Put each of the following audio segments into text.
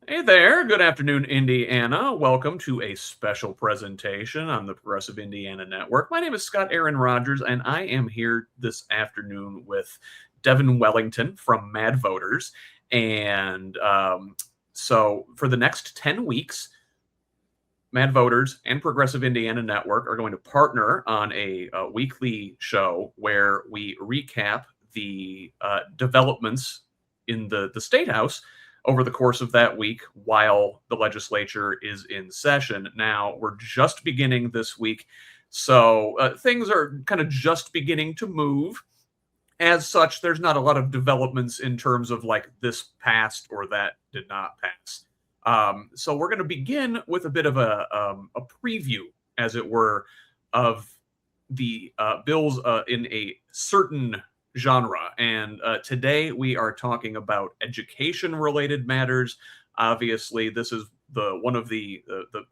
Hey there, good afternoon, Indiana. Welcome to a special presentation on the Progressive Indiana Network. My name is Scott Aaron Rogers, and I am here this afternoon with Devon Wellington from MADVoters. And for the next 10 weeks, MADVoters and Progressive Indiana Network are going to partner on a weekly show where we recap the developments in the Statehouse over the course of that week while the legislature is in session. Now, we're just beginning this week, so things are kind of just beginning to move. As such, there's not a lot of developments in terms of like this passed or that did not pass. So we're going to begin with a bit of a preview, as it were, of the bills in a certain genre. And today we are talking about education-related matters. Obviously, this is one of the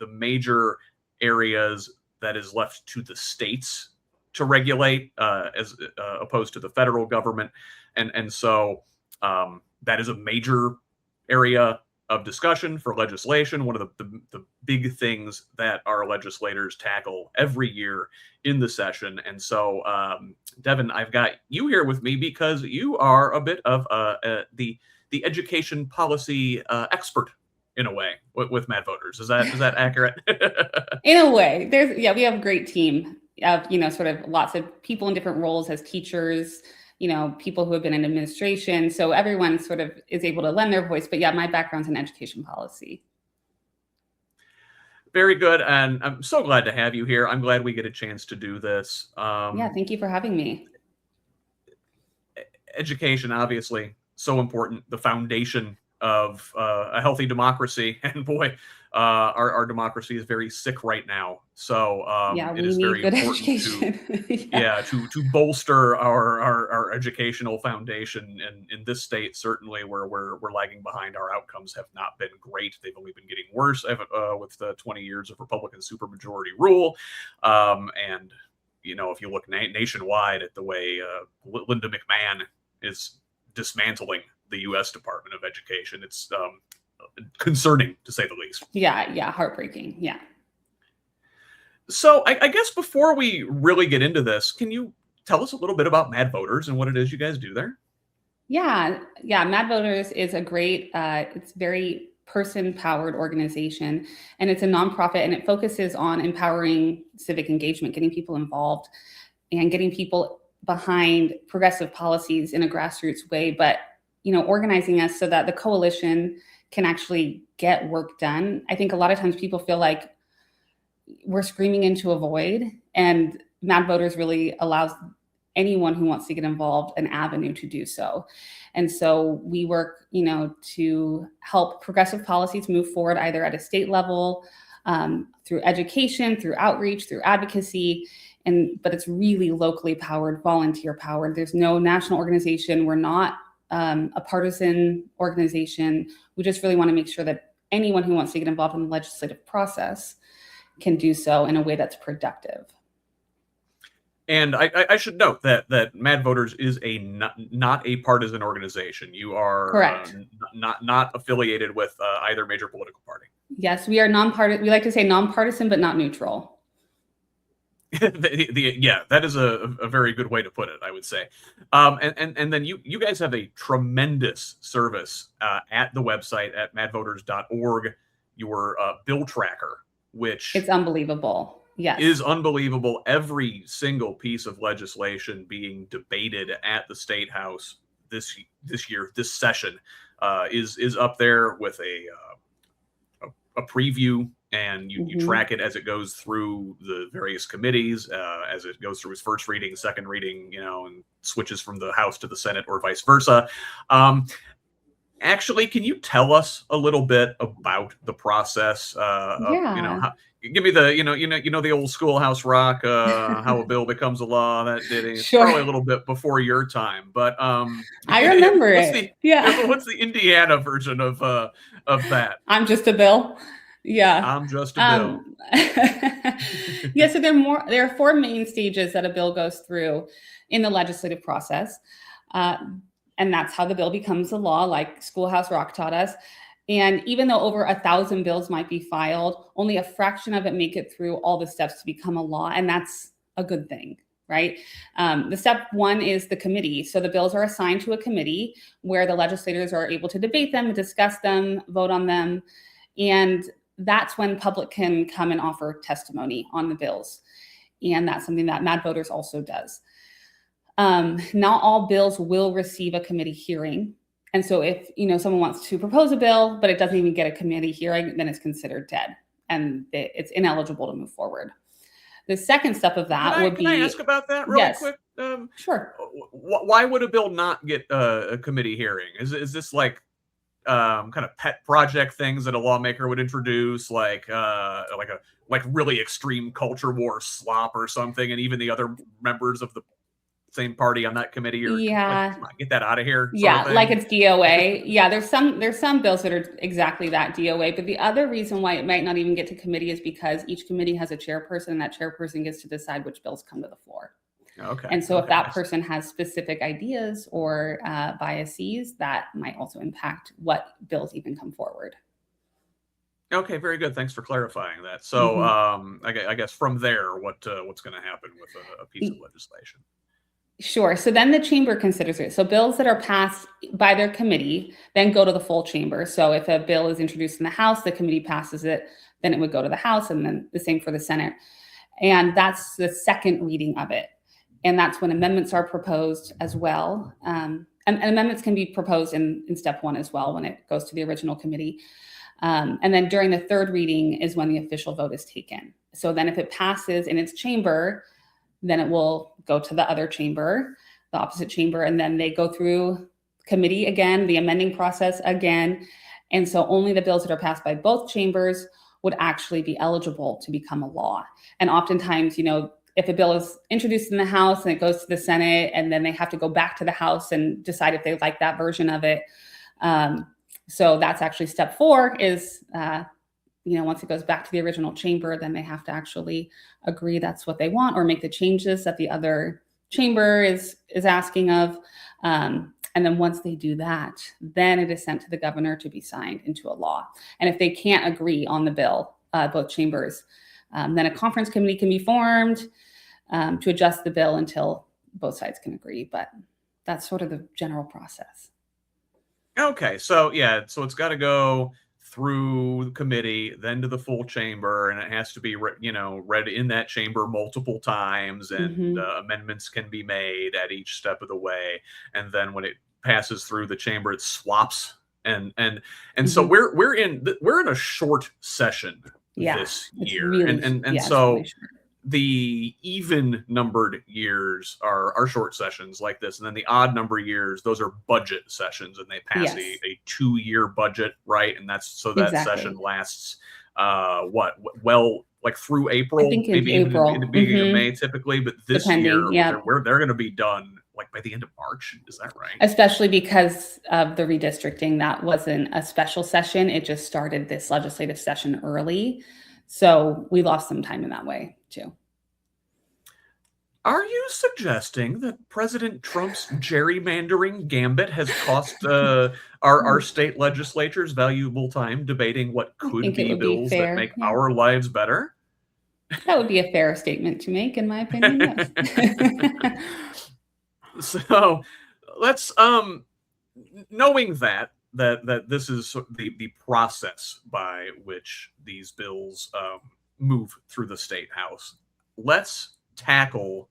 major areas that is left to the states to regulate, as opposed to the federal government, and so that is a major area of discussion for legislation. One of the big things that our legislators tackle every year in the session. And so, Devon, I've got you here with me because you are a bit of the education policy expert in a way with MADVoters. Is that accurate? In a way, we have a great team of, sort of lots of people in different roles as teachers, people who have been in administration. So everyone sort of is able to lend their voice. But yeah, my background's in education policy. Very good. And I'm so glad to have you here. I'm glad we get a chance to do this. Yeah, thank you for having me. Education, obviously, so important, the foundation of a healthy democracy. And boy, our democracy is very sick right now. So it is very important to bolster our educational foundation. And in this state, certainly, where we're lagging behind, our outcomes have not been great. They've only been getting worse with the 20 years of Republican supermajority rule. And if you look nationwide at the way Linda McMahon is dismantling the U.S. Department of Education, it's concerning, to say the least. Yeah, heartbreaking. Yeah. So I guess before we really get into this, can you tell us a little bit about MADVoters and what it is you guys do there? Yeah. MADVoters is a great, it's very person-powered organization, and it's a nonprofit, and it focuses on empowering civic engagement, getting people involved, and getting people behind progressive policies in a grassroots way, but organizing us so that the coalition can actually get work done. I think a lot of times people feel like we're screaming into a void, and MADVoters really allows anyone who wants to get involved an avenue to do so. And so we work, to help progressive policies move forward either at a state level, through education, through outreach, through advocacy, but it's really locally powered, volunteer powered. There's no national organization. We're not a partisan organization. We just really want to make sure that anyone who wants to get involved in the legislative process can do so in a way that's productive. And I should note that MADVoters is not a partisan organization. You are correct. Not affiliated with either major political party. Yes, we are nonpartisan. We like to say nonpartisan, but not neutral. Yeah, that is a very good way to put it, I would say. And then you guys have a tremendous service at the website at madvoters.org, your bill tracker, which it's unbelievable. Yes, is unbelievable. Every single piece of legislation being debated at the Statehouse this year, this session, is up there with a preview. And you track it as it goes through the various committees, as it goes through its first reading, second reading, and switches from the House to the Senate or vice versa. Actually, can you tell us a little bit about the process? Give me the the old schoolhouse rock, how a bill becomes a law. That did sure. Probably a little bit before your time, but I remember it. What's the Indiana version of that? I'm just a bill. Yeah, I'm just a bill. Yeah, so there are four main stages that a bill goes through in the legislative process, and that's how the bill becomes a law, like Schoolhouse Rock taught us. And even though over 1,000 bills might be filed, only a fraction of it make it through all the steps to become a law. And that's a good thing, right? The step one is the committee. So the bills are assigned to a committee where the legislators are able to debate them, discuss them, vote on them. And that's when public can come and offer testimony on the bills. And that's something that MADVoters also does. Not all bills will receive a committee hearing. And so if someone wants to propose a bill, but it doesn't even get a committee hearing, then it's considered dead and it's ineligible to move forward. The second step of that would be... Can I ask about that really quick? Sure. Why would a bill not get a committee hearing? Is this like kind of pet project things that a lawmaker would introduce, like really extreme culture war slop or something, and even the other members of the same party on that committee or come on, get that out of here? Like it's DOA. There's some bills that are exactly that, DOA. But the other reason why it might not even get to committee is because each committee has a chairperson, and that chairperson gets to decide which bills come to the floor. Okay. And so if that person has specific ideas or biases, that might also impact what bills even come forward. Okay, very good. Thanks for clarifying that. So I guess from there, what's going to happen with a piece of legislation? Sure. So then the chamber considers it. So bills that are passed by their committee then go to the full chamber. So if a bill is introduced in the House, the committee passes it, then it would go to the House, and then the same for the Senate. And that's the second reading of it. And that's when amendments are proposed as well. And amendments can be proposed in step one as well when it goes to the original committee. And then during the third reading is when the official vote is taken. So then if it passes in its chamber, then it will go to the other chamber, the opposite chamber, and then they go through committee again, the amending process again. And so only the bills that are passed by both chambers would actually be eligible to become a law. And oftentimes, if a bill is introduced in the House and it goes to the Senate, and then they have to go back to the House and decide if they like that version of it. So that's actually step 4 is, once it goes back to the original chamber, then they have to actually agree that's what they want or make the changes that the other chamber is asking of. And then once they do that, then it is sent to the governor to be signed into a law. And if they can't agree on the bill, both chambers, then a conference committee can be formed to adjust the bill until both sides can agree. But that's sort of the general process. Okay, so it's got to go through the committee, then to the full chamber, and it has to be read in that chamber multiple times, and amendments can be made at each step of the way. And then when it passes through the chamber, it swaps, and so we're in a short session this year, really, and so really the even numbered years are short sessions like this, and then the odd number years, those are budget sessions, and they pass a 2-year budget, right? And that's so that session lasts like through April, I think maybe April. in the beginning of May typically, but this year they're going to be done like by the end of March. Is that right? Especially because of the redistricting, that wasn't a special session. It just started this legislative session early. So we lost some time in that way too. Are you suggesting that President Trump's gerrymandering gambit has cost our state legislatures valuable time debating what could be bills that make our lives better? That would be a fair statement to make, in my opinion, yes. So let's, knowing that this is the process by which these bills move through the State House, let's tackle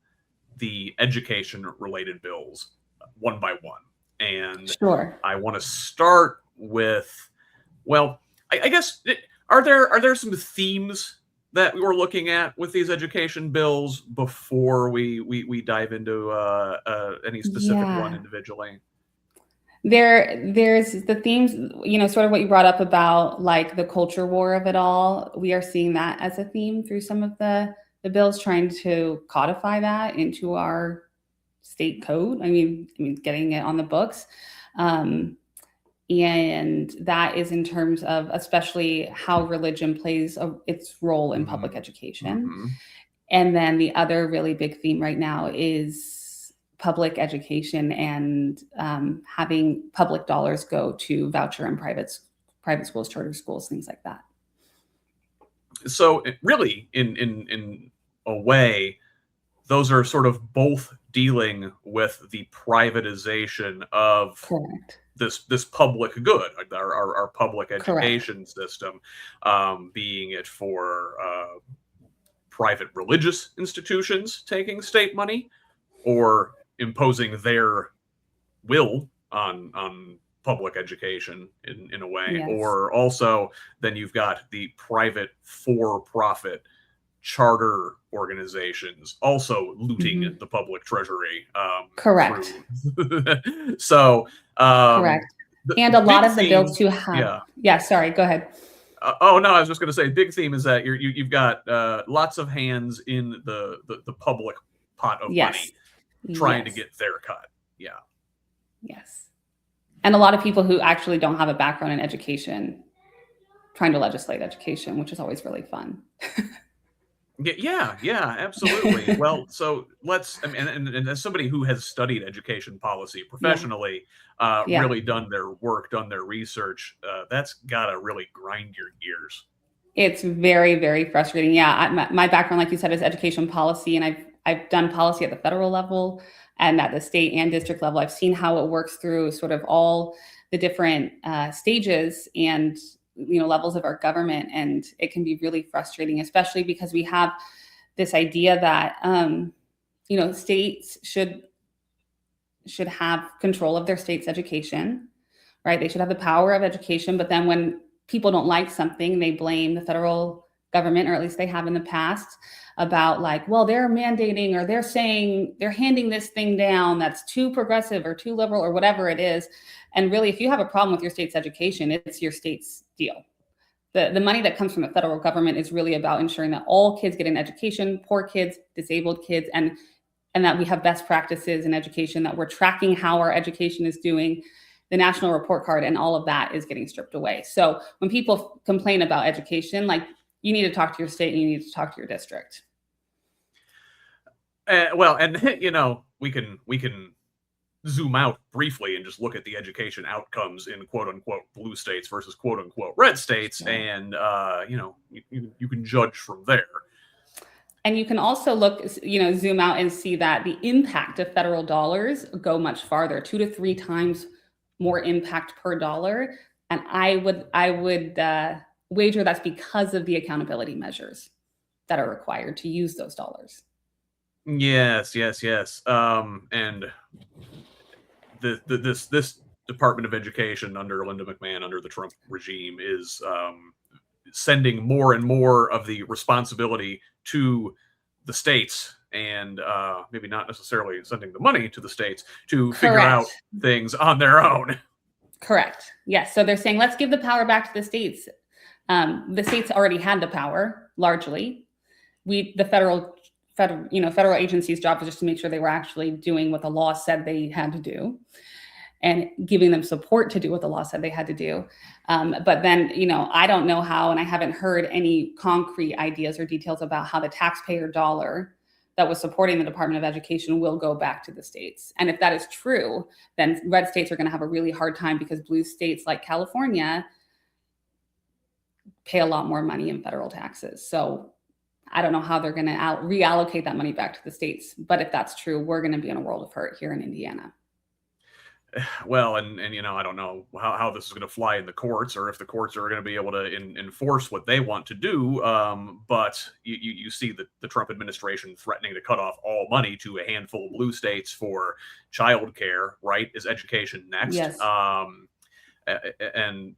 the education-related bills one by one. And sure. I want to start with, I guess, are there some themes that we were looking at with these education bills before we dive into any specific one individually? There's the themes, sort of what you brought up about like the culture war of it all. We are seeing that as a theme through some of the bills, trying to codify that into our state code. I mean, getting it on the books. And that is in terms of especially how religion plays its role in public education. And then the other really big theme right now is public education and having public dollars go to voucher and private private schools, charter schools, things like that. So really, in a way, those are sort of both dealing with the privatization of Correct. this public good, our public education Correct. system, being it for private religious institutions taking state money or imposing their will on public education in a way, Yes. or also then you've got the private for-profit charter organizations also looting the public treasury. Correct. So Correct. And a lot of the bills too yeah. Yeah, sorry, go ahead. Oh no, I was just going to say, big theme is that you've got lots of hands in the public pot of money trying to get their cut. Yeah. Yes. And a lot of people who actually don't have a background in education trying to legislate education, which is always really fun. Yeah, absolutely. Well, so let's, I mean, and as somebody who has studied education policy professionally, really done their work, done their research, that's got to really grind your gears. It's very, very frustrating. Yeah, my background, like you said, is education policy, and I've done policy at the federal level and at the state and district level. I've seen how it works through sort of all the different stages and levels of our government, and it can be really frustrating, especially because we have this idea that states should have control of their state's education, right? They should have the power of education, but then when people don't like something, they blame the federal government, or at least they have in the past, about like, well, they're mandating, or they're saying they're handing this thing down that's too progressive or too liberal or whatever it is. And really, if you have a problem with your state's education, it's your state's deal. The money that comes from the federal government is really about ensuring that all kids get an education, poor kids, disabled kids, and that we have best practices in education, that we're tracking how our education is doing. The national report card and all of that is getting stripped away. So when people complain about education, like, you need to talk to your state and you need to talk to your district. Well, and we can zoom out briefly and just look at the education outcomes in quote unquote blue states versus quote unquote red states, and you can judge from there. And you can also look, zoom out and see that the impact of federal dollars go much farther, 2 to 3 times more impact per dollar. And I would wager that's because of the accountability measures that are required to use those dollars. Yes. And this Department of Education under Linda McMahon, under the Trump regime, is sending more and more of the responsibility to the states, and maybe not necessarily sending the money to the states to figure out things on their own. Correct. Yes. So they're saying, let's give the power back to the states. The states already had the power largely. The federal agencies' job was just to make sure they were actually doing what the law said they had to do, and giving them support to do what the law said they had to do. But then, I don't know how, and I haven't heard any concrete ideas or details about how the taxpayer dollar that was supporting the Department of Education will go back to the states. And if that is true, then red states are going to have a really hard time, because blue states like California pay a lot more money in federal taxes. So I don't know how they're going to reallocate that money back to the states. But if that's true, we're going to be in a world of hurt here in Indiana. Well, and I don't know how this is going to fly in the courts, or if the courts are going to be able to enforce what they want to do. But you see the Trump administration threatening to cut off all money to a handful of blue states for childcare. Right? Is education next? Yes. And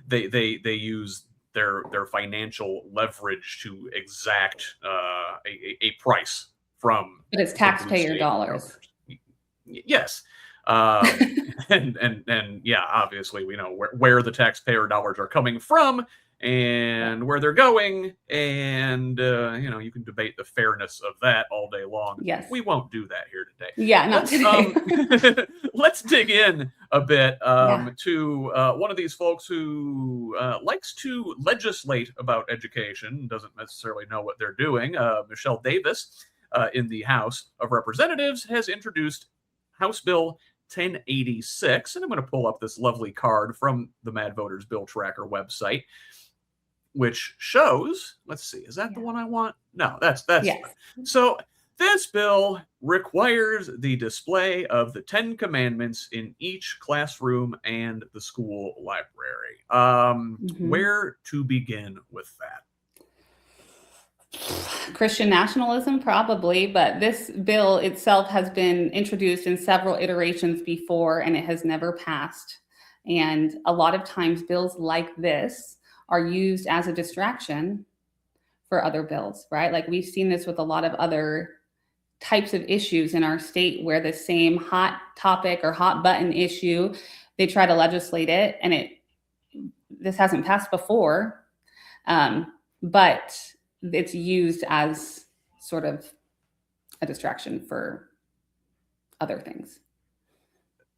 they use their financial leverage to exact a price from. But it's taxpayer dollars. Yes. And yeah, obviously we know where the taxpayer dollars are coming from and where they're going, and you can debate the fairness of that all day long. Yes, we won't do that here today. Yeah, not today. Let's dig in a bit to one of these folks who likes to legislate about education, doesn't necessarily know what they're doing. Michelle Davis in the House of Representatives has introduced House Bill 1086, and I'm going to pull up this lovely card from the Mad Voters Bill Tracker website, which shows, let's see, is that the one I want? No, that's Yes. so this bill requires the display of the 10 Commandments in each classroom and the school library. Where to begin with that? Christian nationalism, probably, but this bill itself has been introduced in several iterations before, and it has never passed. And a lot of times bills like this are used as a distraction for other bills, right? Like we've seen this with a lot of other types of issues in our state where the same hot topic or hot button issue, they try to legislate it, and this hasn't passed before, but it's used as sort of a distraction for other things.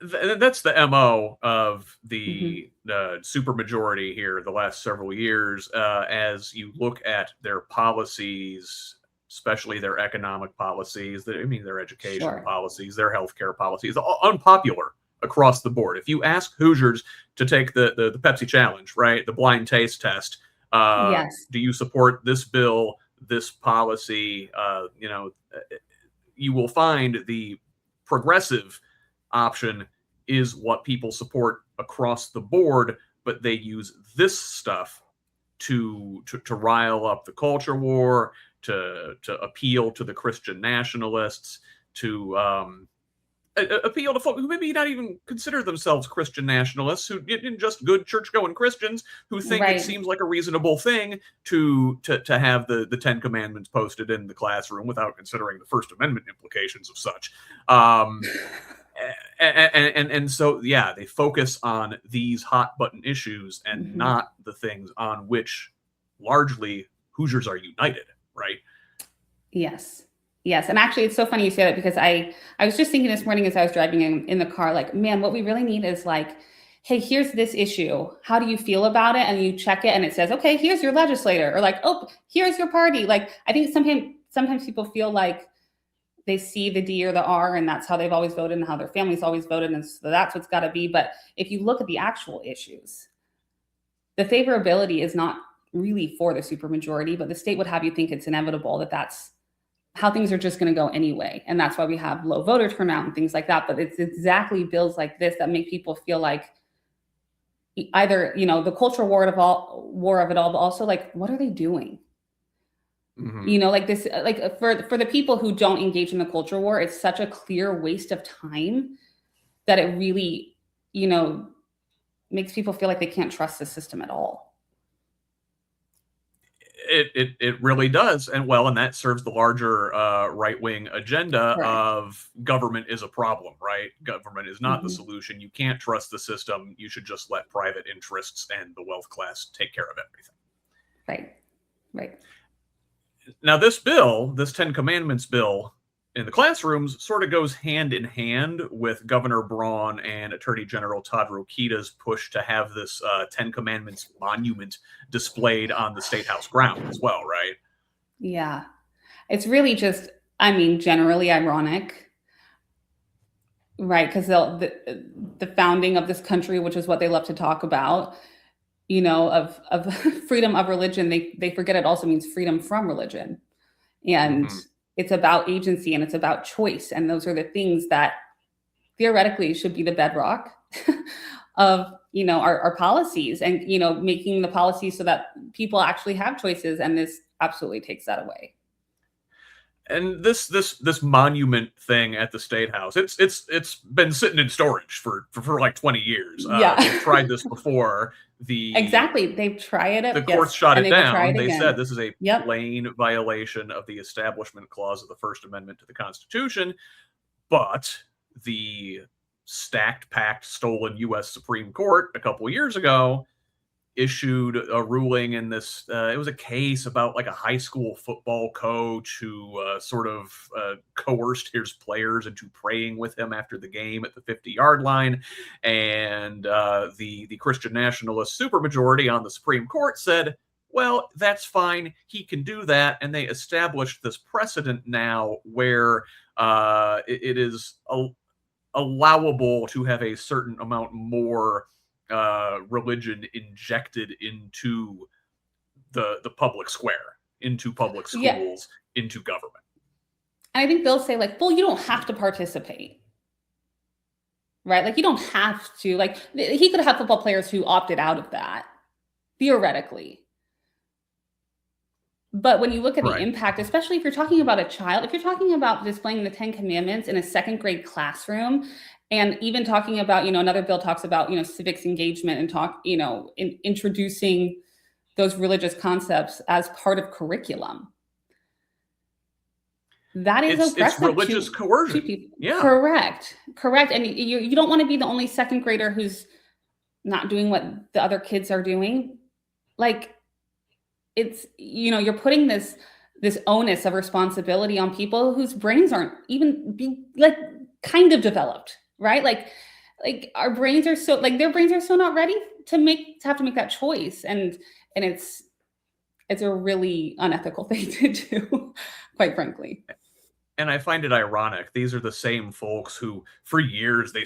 That's the MO of the supermajority here the last several years. As you look at their policies, especially their economic policies, their education policies, their healthcare policies, unpopular across the board. If you ask Hoosiers to take the Pepsi challenge, right, the blind taste test, do you support this bill, this policy? You will find the progressive option is what people support across the board, but they use this stuff to rile up the culture war, to appeal to the Christian nationalists, to appeal to folk who maybe not even consider themselves Christian nationalists, who just good church-going Christians who think it seems like a reasonable thing to have the 10 Commandments posted in the classroom without considering the First Amendment implications of such. And so, yeah, they focus on these hot button issues and not the things on which largely Hoosiers are united, right? Yes. Yes. And actually, it's so funny you say that, because I was just thinking this morning as I was driving in the car, like, man, what we really need is like, hey, here's this issue. How do you feel about it? And you check it and it says, okay, here's your legislator, or like, oh, here's your party. Like, I think sometimes people feel like they see the D or the R and that's how they've always voted and how their family's always voted. And so that's what's got to be. But if you look at the actual issues, the favorability is not really for the supermajority, but the state would have you think it's inevitable that that's how things are just going to go anyway. And that's why we have low voter turnout and things like that. But it's exactly bills like this that make people feel like either, the cultural war of it all, but also like, what are they doing? Like this, like for the people who don't engage in the culture war, it's such a clear waste of time that it really, makes people feel like they can't trust the system at all. It really does. And that serves the larger right-wing agenda of government is a problem, right? Government is not the solution. You can't trust the system. You should just let private interests and the wealth class take care of everything. Right. Now, this 10 Commandments bill in the classrooms sort of goes hand in hand with Governor Braun and Attorney General Todd Rokita's push to have this 10 Commandments monument displayed on the Statehouse ground as well, right? Yeah. It's really just, generally ironic, right? Because the founding of this country, which is what they love to talk about, of freedom of religion, they forget it also means freedom from religion. And it's about agency and it's about choice. And those are the things that theoretically should be the bedrock of, our policies and, making the policies so that people actually have choices. And this absolutely takes that away. And this monument thing at the Statehouse, it's been sitting in storage for like 20 years. They've tried this before. Exactly. They've tried it. The courts shot it down. They said this is a plain violation of the Establishment Clause of the First Amendment to the Constitution. But the stacked, packed, stolen U.S. Supreme Court a couple of years ago issued a ruling in this. It was a case about like a high school football coach who sort of coerced his players into praying with him after the game at the 50-yard line. And the Christian nationalist supermajority on the Supreme Court said, well, that's fine. He can do that. And they established this precedent now where it is allowable to have a certain amount more religion injected into the public square, into public schools, into government. And I think they'll say like, well, you don't have to participate, right? Like you don't have to, like he could have football players who opted out of that, theoretically. But when you look at the impact, especially if you're talking about a child, if you're talking about displaying the 10 Commandments in a second grade classroom, and even talking about, another bill talks about, civics engagement and introducing those religious concepts as part of curriculum. That is it's religious coercion. People. Yeah. Correct. And you don't want to be the only second grader who's not doing what the other kids are doing. Like, it's, you're putting this onus of responsibility on people whose brains aren't even kind of developed, right? Like our brains are so, their brains are so not ready to have to make that choice. And it's a really unethical thing to do, quite frankly. And I find it ironic. These are the same folks who, for years, they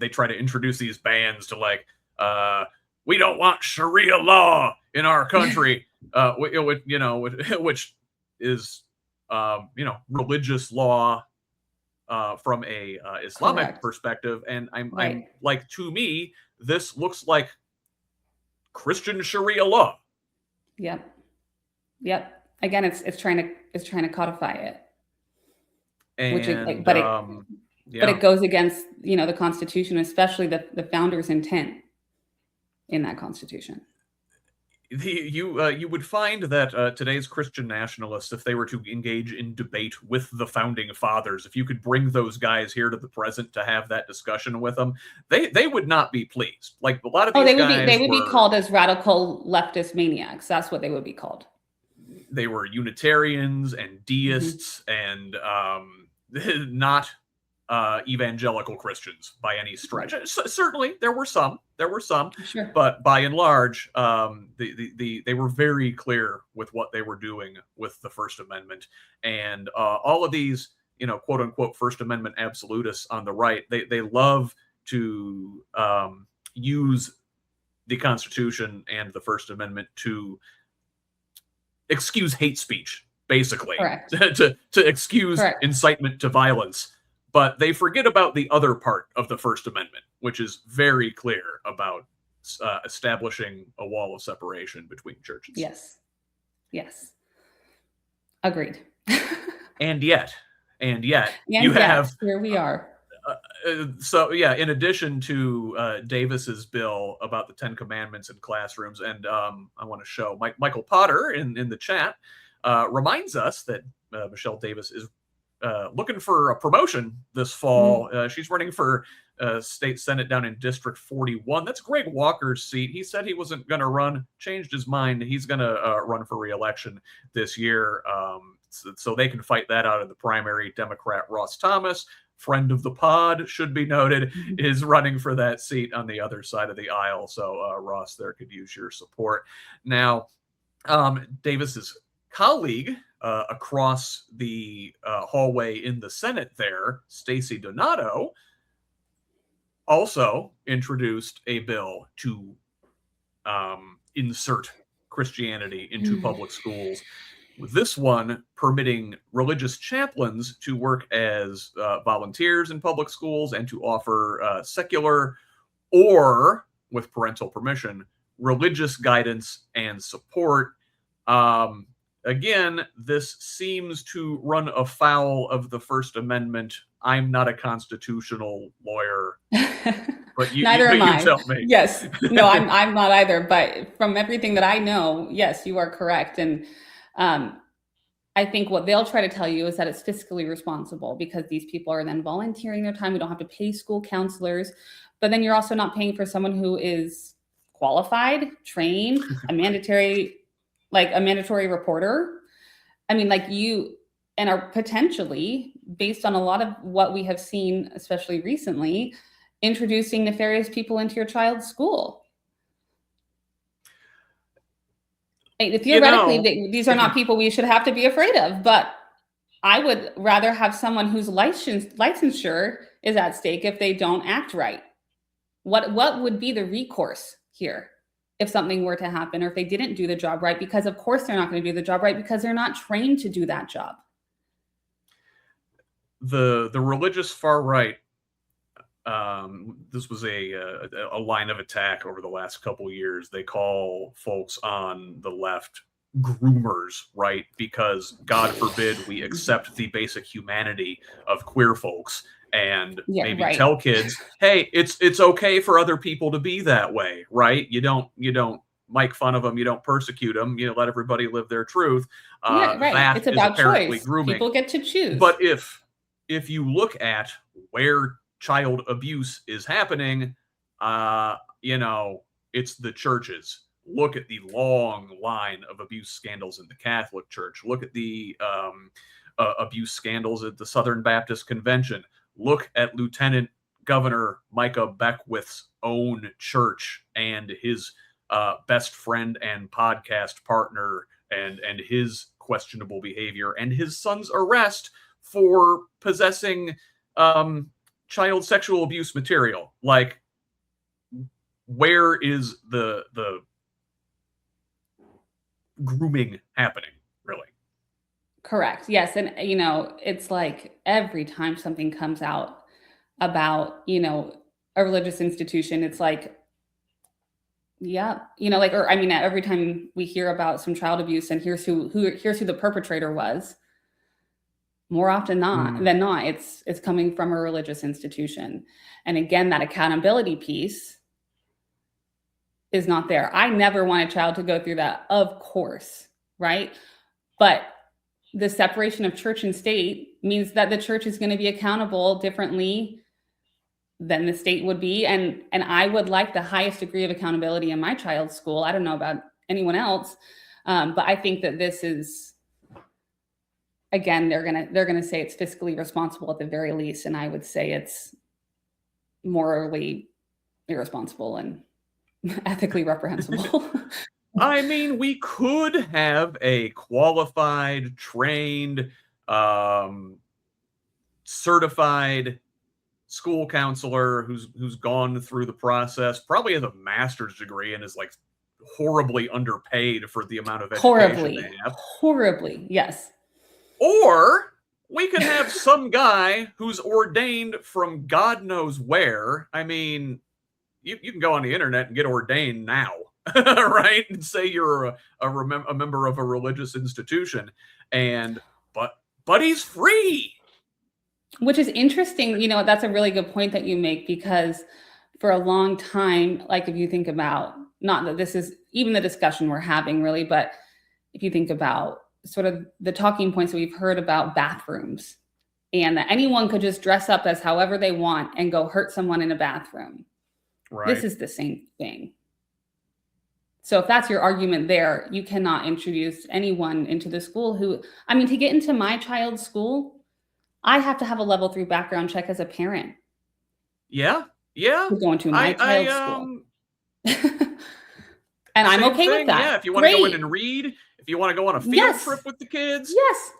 try to introduce these bans to we don't want Sharia law in our country, which is religious law from a Islamic perspective. And I'm like, to me, this looks like Christian Sharia law. Yep. Again, it's trying to codify it. And, but it goes against the Constitution, especially the founders' intent in that Constitution. You would find that today's Christian nationalists, if they were to engage in debate with the founding fathers, if you could bring those guys here to the present to have that discussion with them, they would not be pleased. Like a lot of these guys, they would be called as radical leftist maniacs. That's what they would be called. They were Unitarians and deists and not evangelical Christians by any stretch. Certainly, there were some, sure. But by and large, they were very clear with what they were doing with the First Amendment, and all of these, quote unquote, First Amendment absolutists on the right, they love to use the Constitution and the First Amendment to excuse hate speech, basically, to excuse incitement to violence. But they forget about the other part of the First Amendment, which is very clear about establishing a wall of separation between churches. Yes. Agreed. And yet, you have here we are. In addition to Davis's bill about the 10 Commandments in classrooms, and I want to show Michael Potter in the chat reminds us that Michelle Davis is looking for a promotion this fall. She's running for state senate down in District 41. That's Greg Walker's seat. He said he wasn't going to run, changed his mind. He's going to run for re-election this year, so they can fight that out in the primary. Democrat Ross Thomas, friend of the pod, should be noted, is running for that seat on the other side of the aisle. So Ross there could use your support. Now, Davis's colleague across the hallway in the Senate there, Stacey Donato, also introduced a bill to insert Christianity into public schools. With this one permitting religious chaplains to work as volunteers in public schools and to offer secular or, with parental permission, religious guidance and support. Again, this seems to run afoul of the First Amendment. I'm not a constitutional lawyer, but neither am I. Tell me. Yes, no, I'm not either. But from everything that I know, yes, you are correct. And I think what they'll try to tell you is that it's fiscally responsible because these people are then volunteering their time. We don't have to pay school counselors, but then you're also not paying for someone who is qualified, trained, a mandatory reporter. I mean, and are potentially, based on a lot of what we have seen, especially recently, introducing nefarious people into your child's school. Theoretically, these are not people we should have to be afraid of, but I would rather have someone whose licensure is at stake if they don't act right. What would be the recourse here if something were to happen, or if they didn't do the job right? Because of course they're not going to do the job right, because they're not trained to do that job. The religious far right, this was a line of attack over the last couple years. They call folks on the left groomers, right? Because God forbid we accept the basic humanity of queer folks and maybe tell kids, hey, it's okay for other people to be that way, right? You don't make fun of them, you don't persecute them, you let everybody live their truth. That it's about is apparently choice. grooming. People get to choose. But if you look at where child abuse is happening, it's the churches. Look at the long line of abuse scandals in the Catholic Church. Look at the abuse scandals at the Southern Baptist Convention. Look at Lieutenant Governor Micah Beckwith's own church and his best friend and podcast partner and his questionable behavior and his son's arrest for possessing child sexual abuse material. Like, where is the grooming happening, really? Correct. Yes. And, it's like every time something comes out about, a religious institution, it's like, yeah, every time we hear about some child abuse and here's who the perpetrator was, more often than not, it's coming from a religious institution. And again, that accountability piece is not there. I never want a child to go through that, of course, right? But the separation of church and state means that the church is going to be accountable differently than the state would be. And I would like the highest degree of accountability in my child's school. I don't know about anyone else, but I think that this is, again, they're gonna say it's fiscally responsible at the very least, and I would say it's morally irresponsible and ethically reprehensible. I mean, we could have a qualified, trained, certified school counselor who's gone through the process, probably has a master's degree and is like horribly underpaid for the amount of education they have. Horribly, yes. Or we could have some guy who's ordained from God knows where. I mean, you can go on the internet and get ordained now, right? And say you're a member of a religious institution, but he's free. Which is interesting. That's a really good point that you make, because for a long time, like if you think about, not that this is even the discussion we're having really, but if you think about sort of the talking points that we've heard about bathrooms, and that anyone could just dress up as however they want and go hurt someone in a bathroom. Right. This is the same thing. So if that's your argument there, you cannot introduce anyone into the school to get into my child's school, I have to have a level 3 background check as a parent. Yeah. Going to my child's school. And I'm okay with that. Yeah, if you want to go in and read, if you want to go on a field trip with the kids. Yes.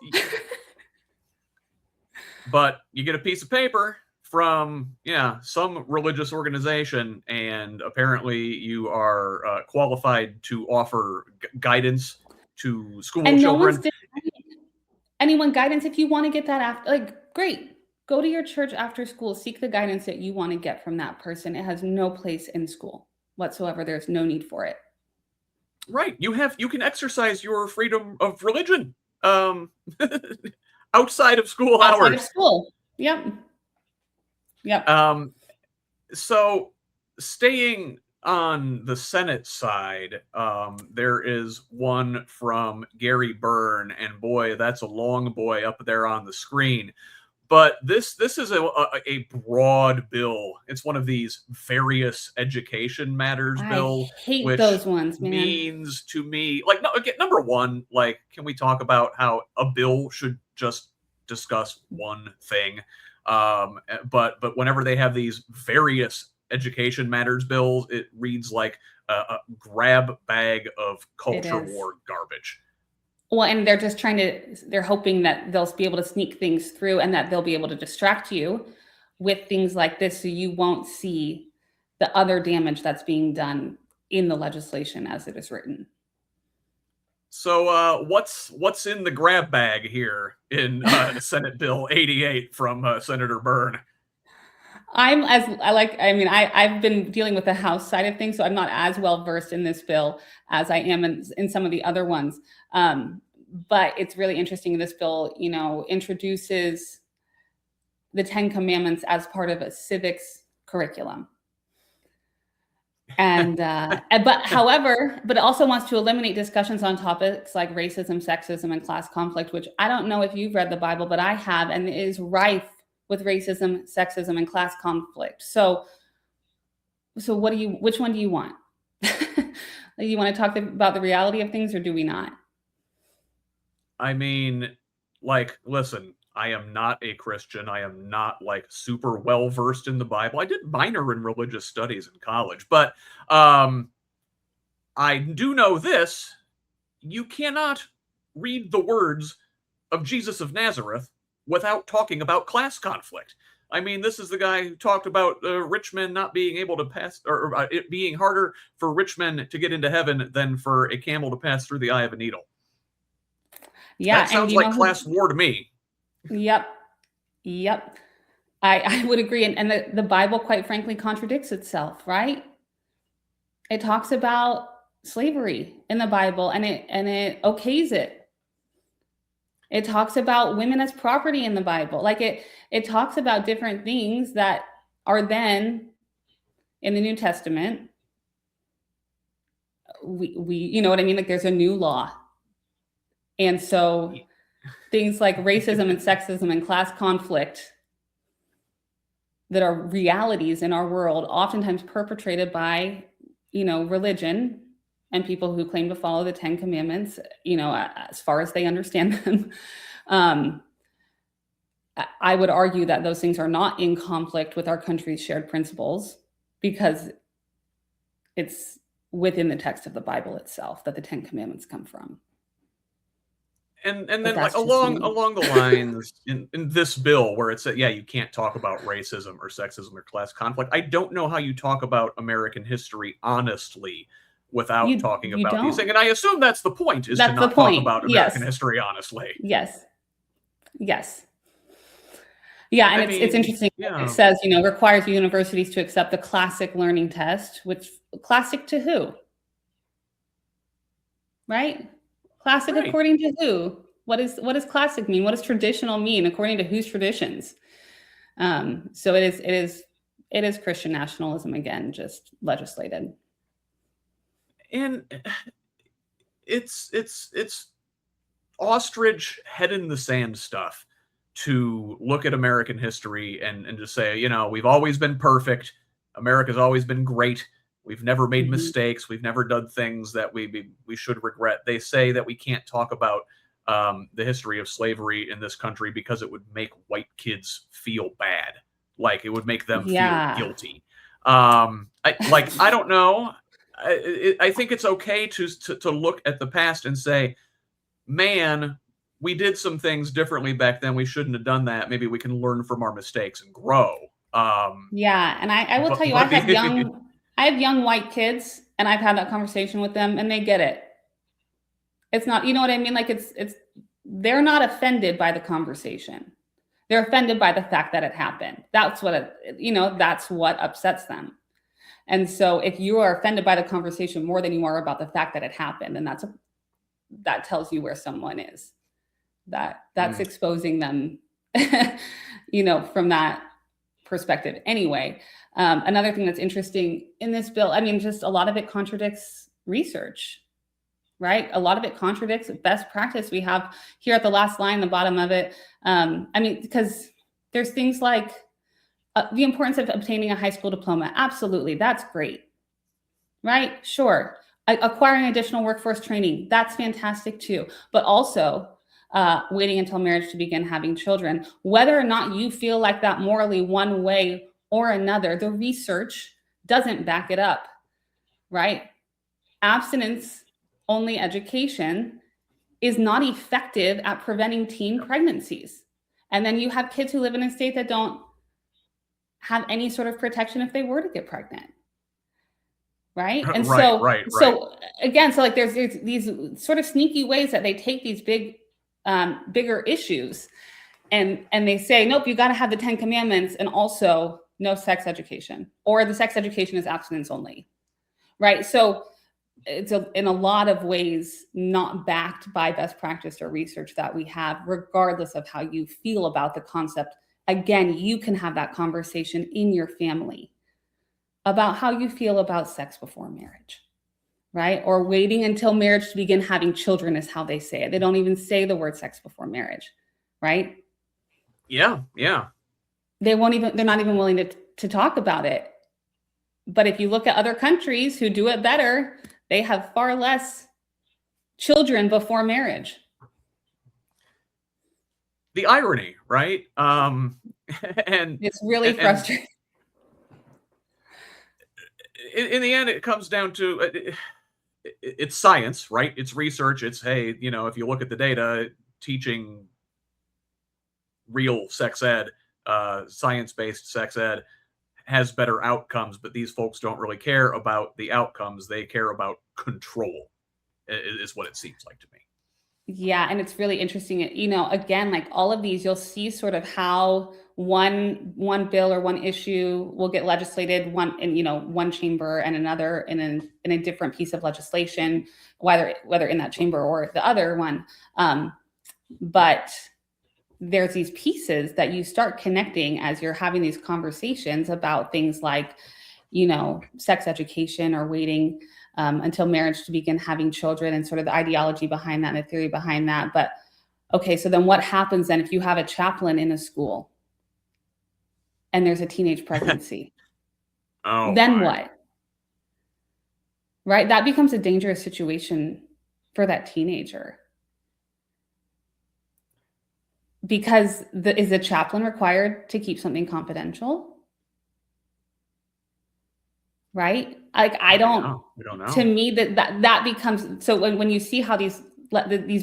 But you get a piece of paper from some religious organization, and apparently you are qualified to offer guidance to school children. No one's anyone guidance. If you want to get that after, great, go to your church after school, seek the guidance that you want to get from that person. It has no place in school whatsoever. There's no need for it. Right. You can exercise your freedom of religion outside of school hours. Outside of school. Yep. So staying on the Senate side, there is one from Gary Byrne, and boy, that's a long boy up there on the screen. But this is a broad bill. It's one of these various education matters bill. I hate those ones, man. Means to me, number one, can we talk about how a bill should just discuss one thing? But whenever they have these various education matters bills, it reads like a grab bag of culture war garbage. Well, and they're just they're hoping that they'll be able to sneak things through and that they'll be able to distract you with things like this so you won't see the other damage that's being done in the legislation as it is written. So what's in the grab bag here in Senate Bill 88 from Senator Byrne? I've been dealing with the House side of things, so I'm not as well versed in this bill as I am in some of the other ones. But it's really interesting. This bill, introduces the 10 Commandments as part of a civics curriculum. And but it also wants to eliminate discussions on topics like racism, sexism, and class conflict, which I don't know if you've read the Bible, but I have, and it is rife with racism, sexism, and class conflict. So which one do you want? You want to talk about the reality of things, or do we not? I mean, listen, I am not a Christian. I am not super well versed in the Bible. I did minor in religious studies in college, but I do know this: you cannot read the words of Jesus of Nazareth without talking about class conflict. I mean, this is the guy who talked about rich men not being able to pass, or it being harder for rich men to get into heaven than for a camel to pass through the eye of a needle. Yeah, that sounds like class war to me. Yep. I would agree. And the Bible, quite frankly, contradicts itself, right? It talks about slavery in the Bible and it okays it. It talks about women as property in the Bible. It talks about different things that are then in the New Testament. We you know what I mean? There's a new law. And so things like racism and sexism and class conflict that are realities in our world, oftentimes perpetrated by, religion and people who claim to follow the 10 Commandments, as far as they understand them. I would argue that those things are not in conflict with our country's shared principles because it's within the text of the Bible itself that the 10 Commandments come from. And then along the lines in this bill where it said, you can't talk about racism or sexism or class conflict. I don't know how you talk about American history honestly without talking about these things. And I assume that's the point, is to not talk about American history honestly. Yes. Yeah, and it's interesting. Yeah. It says, requires universities to accept the classic learning test, which classic to who? Right? Classic according to who? What does classic mean? What does traditional mean? According to whose traditions? So it is Christian nationalism again, just legislated. And it's ostrich head in the sand stuff to look at American history and just say, we've always been perfect. America's always been great. We've never made mistakes. We've never done things that we should regret. They say that we can't talk about the history of slavery in this country because it would make white kids feel bad. It would make them feel guilty. I don't know. I think it's okay to look at the past and say, man, we did some things differently back then. We shouldn't have done that. Maybe we can learn from our mistakes and grow. And I will tell you, I have young white kids, and I've had that conversation with them, and they get it. It's not, you know what I mean? They're not offended by the conversation. They're offended by the fact that it happened. That's what that's what upsets them. And so if you are offended by the conversation more than you are about the fact that it happened, then that tells you where someone is. That's exposing them, from that perspective. Anyway, another thing that's interesting in this bill, just a lot of it contradicts research, right? A lot of it contradicts best practice we have here at the last line, the bottom of it. Because there's things like the importance of obtaining a high school diploma. Absolutely. That's great. Right? Sure. Acquiring additional workforce training. That's fantastic too. But also waiting until marriage to begin having children. Whether or not you feel like that morally one way or another, the research doesn't back it up. Right? Abstinence only education is not effective at preventing teen pregnancies. And then you have kids who live in a state that don't have any sort of protection if they were to get pregnant. Right. And right. So again, so like there's these sort of sneaky ways that they take these bigger issues and they say, nope, you got to have the 10 commandments and also no sex education, or the sex education is abstinence only. Right. So it's in a lot of ways not backed by best practice or research that we have, regardless of how you feel about the concept. Again, you can have that conversation in your family about how you feel about sex before marriage, right? Or waiting until marriage to begin having children is how they say it. They don't even say the word sex before marriage, right? Yeah. They're not even willing to talk about it. But if you look at other countries who do it better, they have far less children before marriage. The irony, right? And it's really frustrating. In the end, it comes down to it's science, right? It's research. It's, hey, if you look at the data, teaching real sex ed, science-based sex ed has better outcomes, but these folks don't really care about the outcomes. They care about control, is what it seems like to me. Yeah, and it's really interesting. Again, like all of these, you'll see sort of how one bill or one issue will get legislated in one chamber and another in a different piece of legislation, whether in that chamber or the other one. But there's these pieces that you start connecting as you're having these conversations about things like, sex education or waiting until marriage to begin having children, and sort of the ideology behind that and the theory behind that. But okay, so then what happens then if you have a chaplain in a school and there's a teenage pregnancy? Then what? Right? That becomes a dangerous situation for that teenager. Because is the chaplain required to keep something confidential? Right? Like we don't know. To me, that becomes, so when you see how these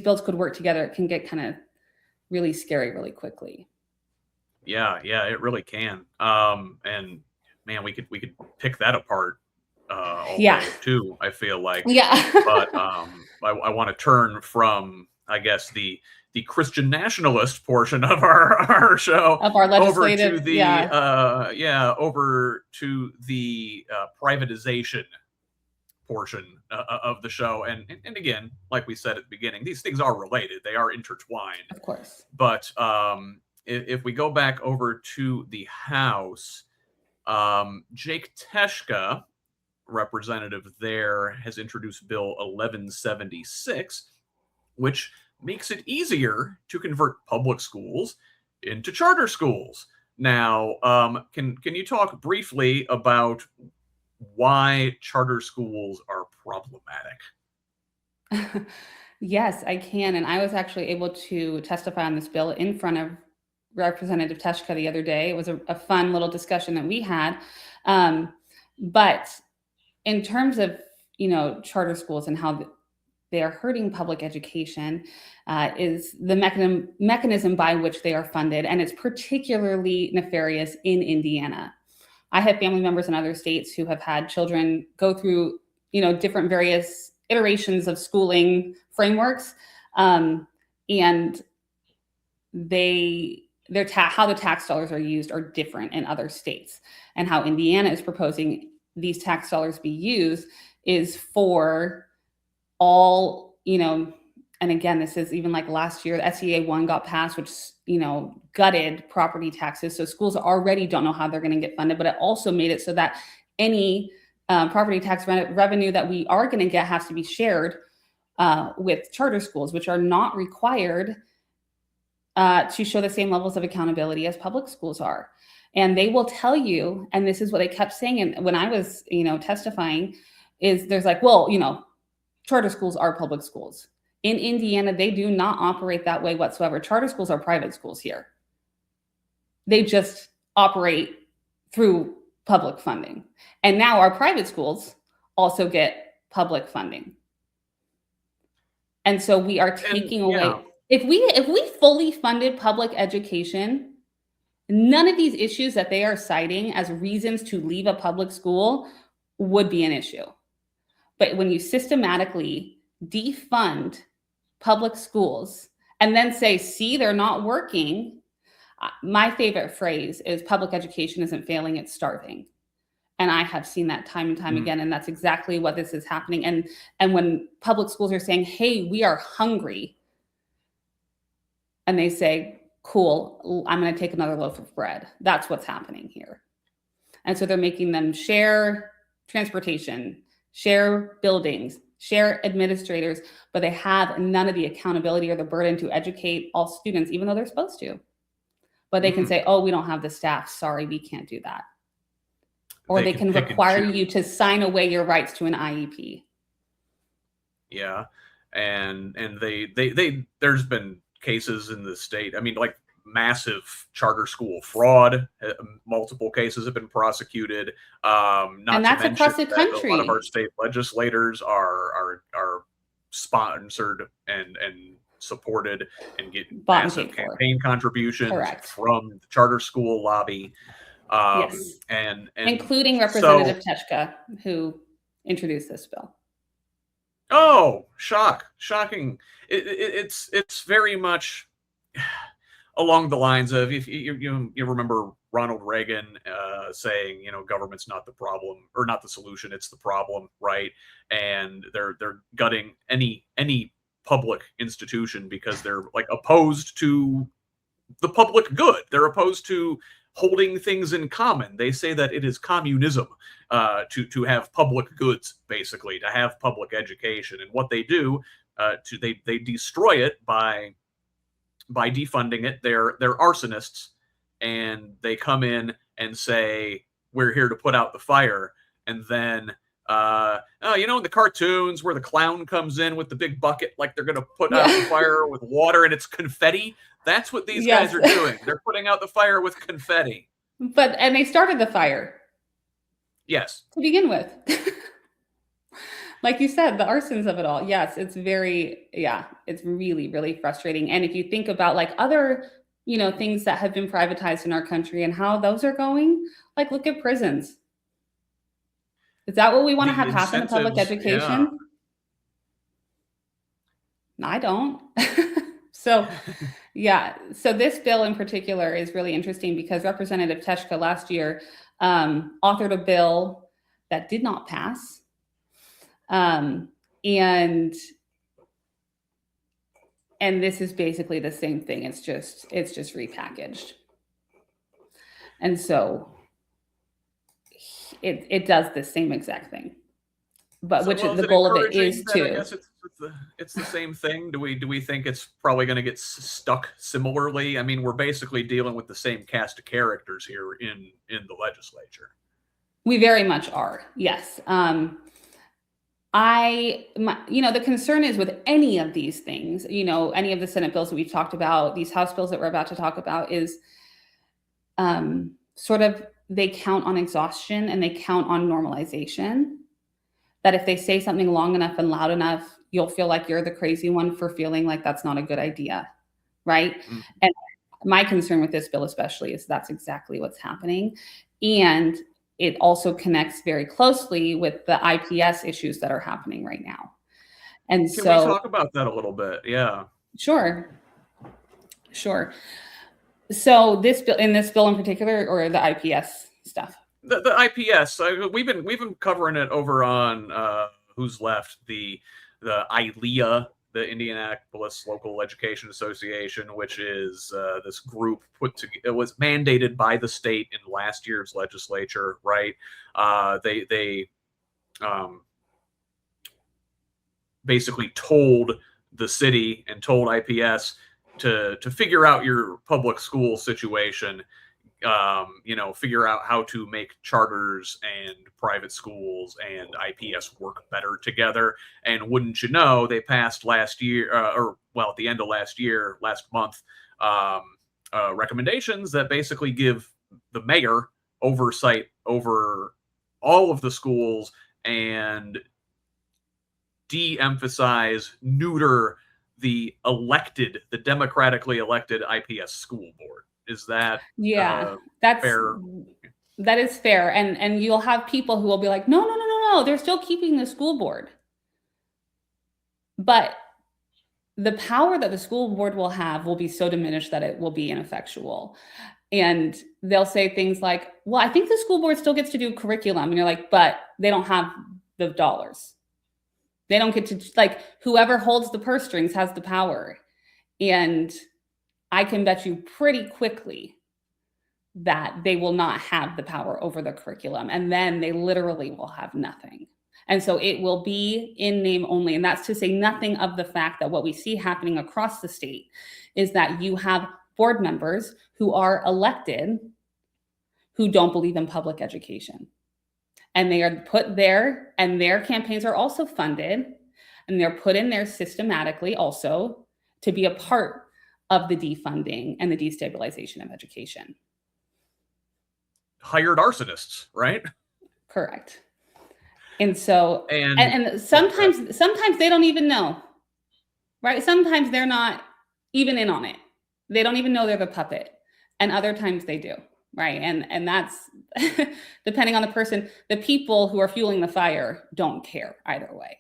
bills could work together, it can get kind of really scary really quickly. Yeah, it really can. And man, we could pick that apart all day too, I feel like. Yeah. But I want to turn from, I guess, the Christian nationalist portion of our show, of our legislative, over to the privatization portion of the show. And again, like we said at the beginning, these things are related; they are intertwined, of course. But if we go back over to the House, Jake Teshka, representative there, has introduced Bill 1176, which makes it easier to convert public schools into charter schools. Now, can you talk briefly about why charter schools are problematic? Yes, I can. And I was actually able to testify on this bill in front of Representative Teshka the other day. It was a fun little discussion that we had. But in terms of, charter schools and how they are hurting public education, is the mechanism by which they are funded. And it's particularly nefarious in Indiana. I have family members in other states who have had children go through, different various iterations of schooling frameworks. And how the tax dollars are used are different in other states. And how Indiana is proposing these tax dollars be used is for all, and again, this is even like last year, the SEA 1 got passed, which, gutted property taxes. So schools already don't know how they're going to get funded, but it also made it so that any property tax revenue that we are going to get has to be shared with charter schools, which are not required to show the same levels of accountability as public schools are. And they will tell you, and this is what they kept saying, and when I was, testifying, is there's like, well, charter schools are public schools. In Indiana, they do not operate that way whatsoever. Charter schools are private schools here. They just operate through public funding. And now our private schools also get public funding. And so we are taking away. If we fully funded public education, none of these issues that they are citing as reasons to leave a public school would be an issue. But when you systematically defund public schools and then say, see, they're not working, my favorite phrase is public education isn't failing, it's starving. And I have seen that time and time again. And that's exactly what this is happening. And when public schools are saying, hey, we are hungry, and they say, cool, I'm going to take another loaf of bread. That's what's happening here. And so they're making them share transportation, share buildings, share administrators, but they have none of the accountability or the burden to educate all students, even though they're supposed to. But they can say, oh, we don't have the staff. Sorry, we can't do that. Or they can require you to sign away your rights to an IEP. Yeah. And they there's been cases in the state. I mean, like massive charter school fraud. Multiple cases have been prosecuted. And that's across the country. A lot of our state legislators are sponsored and supported and get massive campaign contributions from the charter school lobby. Yes, and including Representative Teshka, who introduced this bill. Oh, shocking! It's very much along the lines of, if you remember Ronald Reagan saying, government's not the problem or not the solution, it's the problem, right? And they're gutting any public institution because they're like opposed to the public good. They're opposed to holding things in common. They say that it is communism to have public goods, basically, to have public education. And what they do, they destroy it by defunding it. They're arsonists, and they come in and say, we're here to put out the fire. And then, in the cartoons where the clown comes in with the big bucket, like they're going to put out the fire with water and it's confetti. That's what these guys are doing. They're putting out the fire with confetti. And they started the fire. Yes. To begin with. Like you said, the arsons of it all. Yes, it's it's really, really frustrating. And if you think about like other, things that have been privatized in our country and how those are going, like look at prisons. Is that what we want to have happen to public education? Yeah. I don't. So this bill in particular is really interesting because Representative Teshka last year authored a bill that did not pass. And this is basically the same thing. It's just repackaged. And so it does the same exact thing. But the goal of it is to. I guess it's the same thing. Do we think it's probably going to get stuck similarly? I mean, we're basically dealing with the same cast of characters here in the legislature. We very much are. Yes. The concern is with any of these things, any of the Senate bills that we've talked about, these House bills that we're about to talk about, is sort of they count on exhaustion and they count on normalization. That if they say something long enough and loud enough, you'll feel like you're the crazy one for feeling like that's not a good idea, right? Mm-hmm. And my concern with this bill especially is that's exactly what's happening. And it also connects very closely with the IPS issues that are happening right now. And Can we talk about that a little bit? Yeah. Sure. So this bill in particular, or the IPS stuff? The IPS, we've been covering it over on Who's Left, the ILEA, the Indianapolis Local Education Association, which is this group it was mandated by the state in last year's legislature, right? They basically told the city and told IPS to figure out your public school situation. Figure out how to make charters and private schools and IPS work better together. And wouldn't you know, they passed last year, at the end of last month, recommendations that basically give the mayor oversight over all of the schools and de-emphasize, neuter the democratically elected IPS school board. Is that fair? That is fair. And you'll have people who will be like, no, they're still keeping the school board. But the power that the school board will have will be so diminished that it will be ineffectual. And they'll say things like, well, I think the school board still gets to do curriculum. And you're like, but they don't have the dollars. They don't get to, like, whoever holds the purse strings has the power. And I can bet you pretty quickly that they will not have the power over the curriculum. And then they literally will have nothing. And so it will be in name only. And that's to say nothing of the fact that what we see happening across the state is that you have board members who are elected who don't believe in public education. And they are put there, and their campaigns are also funded, and they're put in there systematically also to be a part of the defunding and the destabilization of education. Hired arsonists, right? Correct. And so, and sometimes they don't even know, right? Sometimes they're not even in on it. They don't even know they're the puppet. And other times they do, right? And that's, depending on the person, the people who are fueling the fire don't care either way.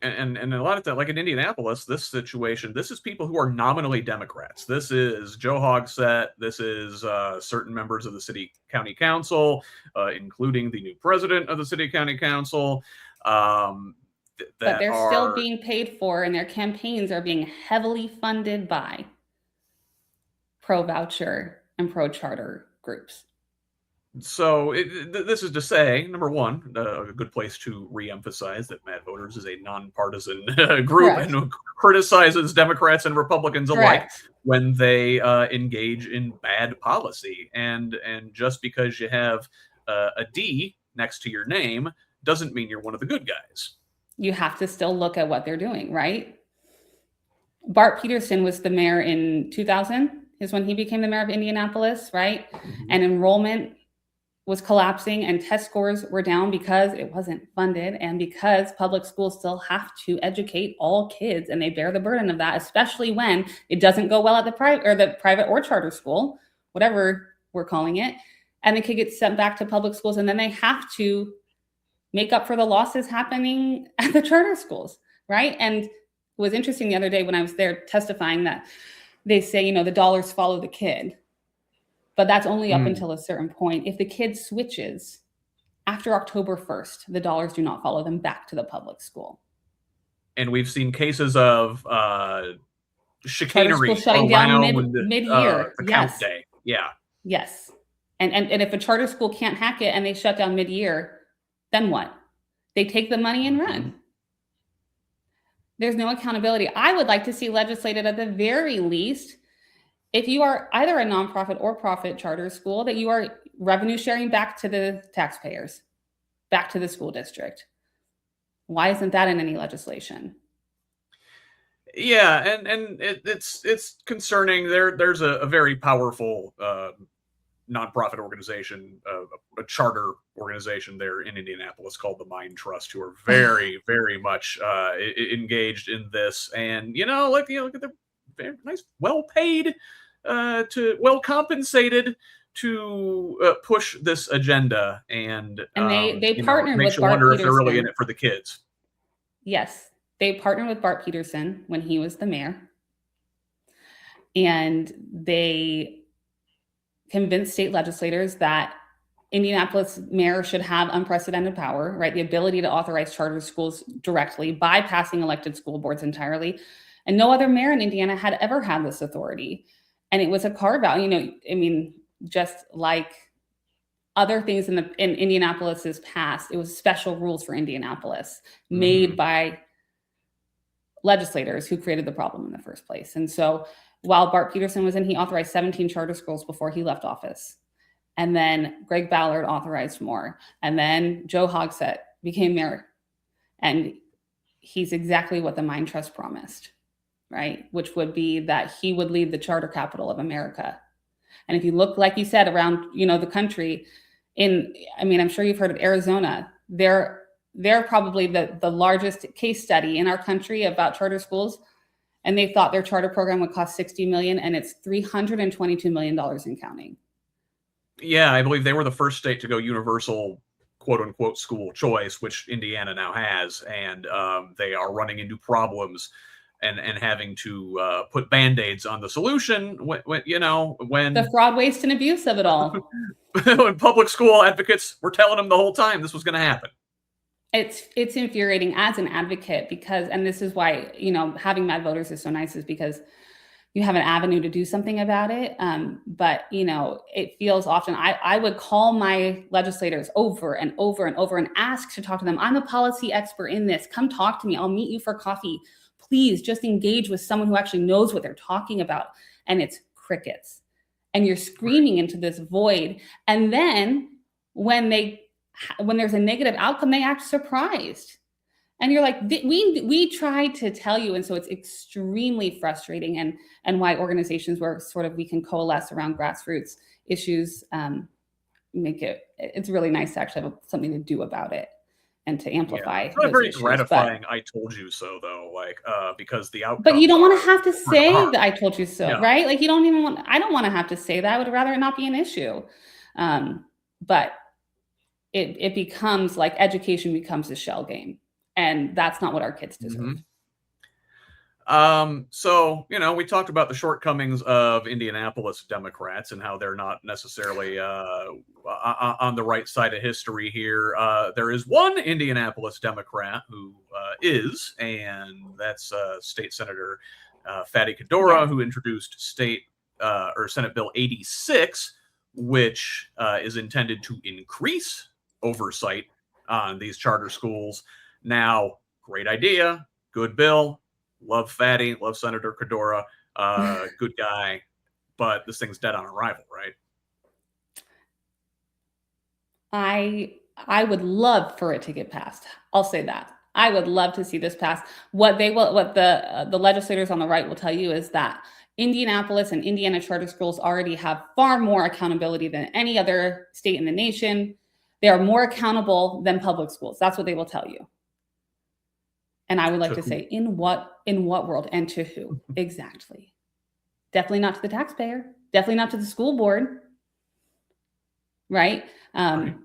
And a lot of that, like in Indianapolis, this situation, this is people who are nominally Democrats. This is Joe Hogsett. This is certain members of the city county council, including the new president of the city county council. But they're still being paid for, and their campaigns are being heavily funded by pro-voucher and pro-charter groups. So this is to say, number one, a good place to reemphasize that MADVoters is a nonpartisan group. Correct. And criticizes Democrats and Republicans alike when they engage in bad policy. And just because you have a D next to your name doesn't mean you're one of the good guys. You have to still look at what they're doing, right? Bart Peterson was the mayor in 2000, is when he became the mayor of Indianapolis, right? Mm-hmm. And enrollment was collapsing and test scores were down because it wasn't funded, and because public schools still have to educate all kids, and they bear the burden of that, especially when it doesn't go well at the private or charter school, whatever we're calling it, and the kid gets sent back to public schools, and then they have to make up for the losses happening at the charter schools, right? And it was interesting the other day when I was there testifying that they say, the dollars follow the kid. But that's only up until a certain point. If the kid switches after October 1st, the dollars do not follow them back to the public school. And we've seen cases of chicanery shutting down mid-year. The count day. Yeah. Yes. And if a charter school can't hack it and they shut down mid-year, then what? They take the money and run. There's no accountability. I would like to see legislated at the very least, if you are either a nonprofit or profit charter school, that you are revenue sharing back to the taxpayers, back to the school district. Why isn't that in any legislation? Yeah, and it's concerning. There's a very powerful nonprofit organization, a charter organization there in Indianapolis called the Mind Trust, who are very, very much engaged in this. And look at the very nice, well-paid, well compensated to push this agenda, and they partnered with Bart Peterson. If they're really in it for the kids. Yes, they partnered with Bart Peterson when he was the mayor, and they convinced state legislators that Indianapolis mayor should have unprecedented power, right? The ability to authorize charter schools directly, bypassing elected school boards entirely. And no other mayor in Indiana had ever had this authority. And it was a carve out, just like other things in Indianapolis's past, it was special rules for Indianapolis made by legislators who created the problem in the first place. And so while Bart Peterson was in, he authorized 17 charter schools before he left office. And then Greg Ballard authorized more. And then Joe Hogsett became mayor. And he's exactly what the Mind Trust promised, right? Which would be that he would lead the charter capital of America. And if you look, like you said, around, the country, I'm sure you've heard of Arizona, they're probably the largest case study in our country about charter schools. And they thought their charter program would cost $60 million, and it's $322 million and counting. Yeah, I believe they were the first state to go universal, quote unquote, school choice, which Indiana now has, and they are running into problems and having to put band-aids on the solution when the fraud, waste, and abuse of it all. When public school advocates were telling them the whole time this was going to happen. It's infuriating as an advocate, because, and this is why, having Mad Voters is so nice, is because you have an avenue to do something about it. But, it feels often, I would call my legislators over and over and over and ask to talk to them. I'm a policy expert in this. Come talk to me. I'll meet you for coffee. Please just engage with someone who actually knows what they're talking about. And it's crickets. And you're screaming into this void. And then when there's a negative outcome, they act surprised. And you're like, we tried to tell you. And so it's extremely frustrating, and why organizations where we can coalesce around grassroots issues, it's really nice to actually have something to do about it and to amplify. It's not very gratifying. I told you so, though, because the outcome. But you don't want to have to say that I told you so, right? Like, I don't want to have to say that. I would rather it not be an issue. But it becomes like education becomes a shell game. And that's not what our kids deserve. So, we talked about the shortcomings of Indianapolis Democrats and how they're not necessarily on the right side of history here. There is one Indianapolis Democrat who is, and that's State Senator Fatty Cadora, who introduced Senate Bill 86, which is intended to increase oversight on these charter schools. Now, great idea, good bill. Love Fatty, love Senator Cadora, good guy, but this thing's dead on arrival, right? I would love for it to get passed. I'll say that. I would love to see this pass. What the legislators on the right will tell you is that Indianapolis and Indiana charter schools already have far more accountability than any other state in the nation. They are more accountable than public schools. That's what they will tell you. And I would like to say, in what world and to who? Exactly. Definitely not to the taxpayer. Definitely not to the school board. Right? And